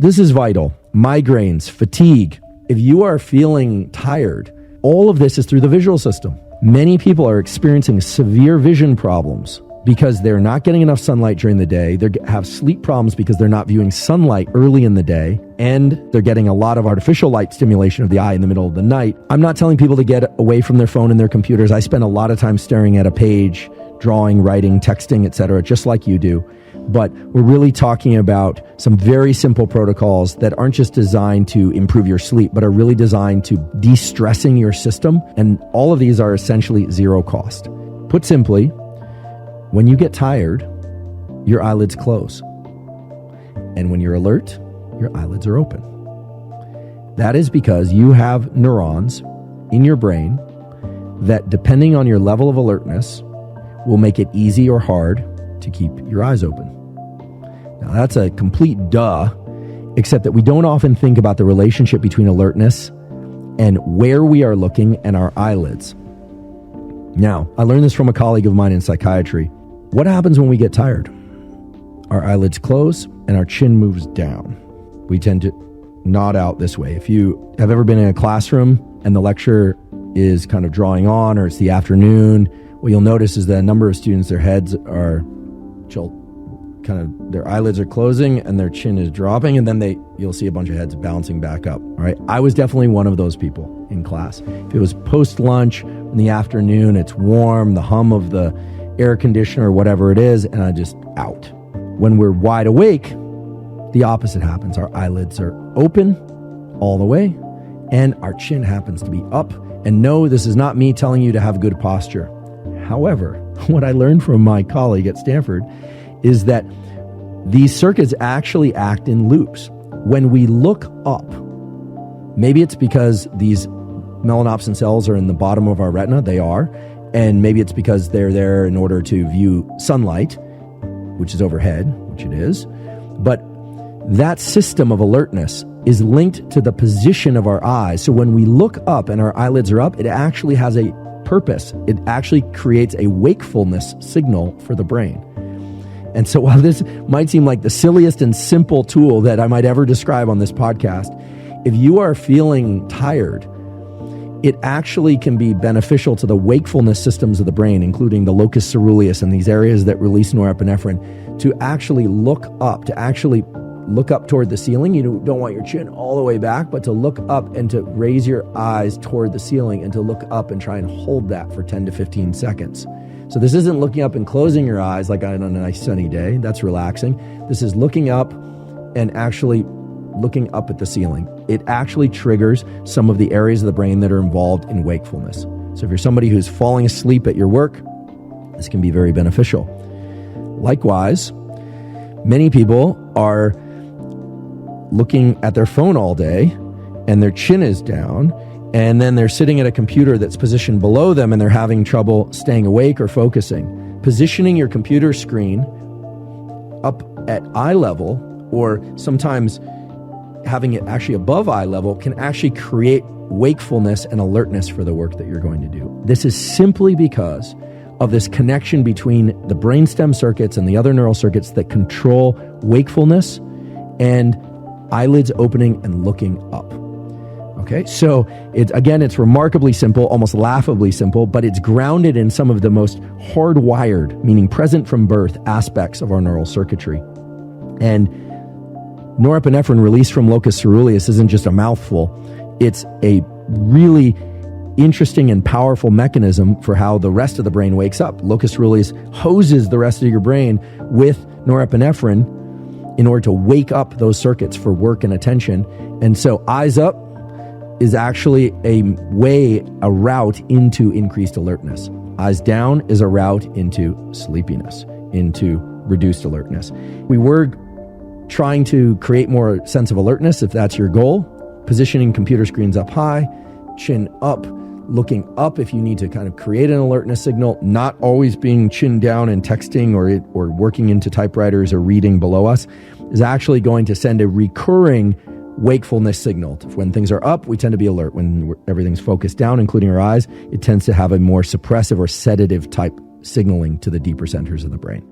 This is vital. Migraines, fatigue. If you are feeling tired, all of this is through the visual system. Many people are experiencing severe vision problems because they're not getting enough sunlight during the day. They have sleep problems because they're not viewing sunlight early in the day, and they're getting a lot of artificial light stimulation of the eye in the middle of the night. I'm not telling people to get away from their phone and their computers. I spend a lot of time staring at a page, drawing, writing, texting, etc., just like you do. But we're really talking about some very simple protocols that aren't just designed to improve your sleep, but are really designed to de-stressing your system. And all of these are essentially zero cost. Put simply, when you get tired, your eyelids close. And when you're alert, your eyelids are open. That is because you have neurons in your brain that, depending on your level of alertness, will make it easy or hard to keep your eyes open. Now, that's a complete duh, except that we don't often think about the relationship between alertness and where we are looking and our eyelids. Now, I learned this from a colleague of mine in psychiatry. What happens when we get tired? Our eyelids close and our chin moves down. We tend to nod out this way. If you have ever been in a classroom and the lecture is kind of drawing on, or it's the afternoon, what you'll notice is that a number of students, their heads are their eyelids are closing and their chin is dropping, and then you'll see a bunch of heads bouncing back up. All right. I was definitely one of those people in class. If it was post-lunch in the afternoon, it's warm, the hum of the air conditioner or whatever it is, and I just out. When we're wide awake, the opposite happens. Our eyelids are open all the way, and our chin happens to be up. And no, this is not me telling you to have good posture. However, what I learned from my colleague at Stanford is that these circuits actually act in loops. When we look up, maybe it's because these melanopsin cells are in the bottom of our retina, they are, and maybe it's because they're there in order to view sunlight, which is overhead, which it is, but that system of alertness is linked to the position of our eyes. So when we look up and our eyelids are up, it actually has a purpose. It actually creates a wakefulness signal for the brain. And so while this might seem like the silliest and simple tool that I might ever describe on this podcast, if you are feeling tired, it actually can be beneficial to the wakefulness systems of the brain, including the locus ceruleus and these areas that release norepinephrine, to actually look up toward the ceiling. You don't want your chin all the way back, but to look up and to raise your eyes toward the ceiling and to look up and try and hold that for 10 to 15 seconds. So this isn't looking up and closing your eyes like on a nice sunny day. That's relaxing. This is looking up and actually looking up at the ceiling. It actually triggers some of the areas of the brain that are involved in wakefulness. So if you're somebody who's falling asleep at your work, this can be very beneficial. Likewise, many people are looking at their phone all day and their chin is down, and then they're sitting at a computer that's positioned below them and they're having trouble staying awake or focusing. Positioning your computer screen up at eye level, or sometimes having it actually above eye level, can actually create wakefulness and alertness for the work that you're going to do. This is simply because of this connection between the brainstem circuits and the other neural circuits that control wakefulness and eyelids opening and looking up. Okay, so it's remarkably simple, almost laughably simple, but it's grounded in some of the most hardwired, meaning present from birth, aspects of our neural circuitry. And norepinephrine released from locus ceruleus isn't just a mouthful. It's a really interesting and powerful mechanism for how the rest of the brain wakes up. Locus ceruleus hoses the rest of your brain with norepinephrine in order to wake up those circuits for work and attention. And so eyes up is actually a route into increased alertness. Eyes down is a route into sleepiness, into reduced alertness. We were trying to create more sense of alertness, if that's your goal. Positioning computer screens up high, chin up, looking up if you need to kind of create an alertness signal, not always being chin down and texting or working into typewriters or reading below us, is actually going to send a recurring wakefulness signal. When things are up, we tend to be alert. When everything's focused down, including our eyes, it tends to have a more suppressive or sedative type signaling to the deeper centers of the brain.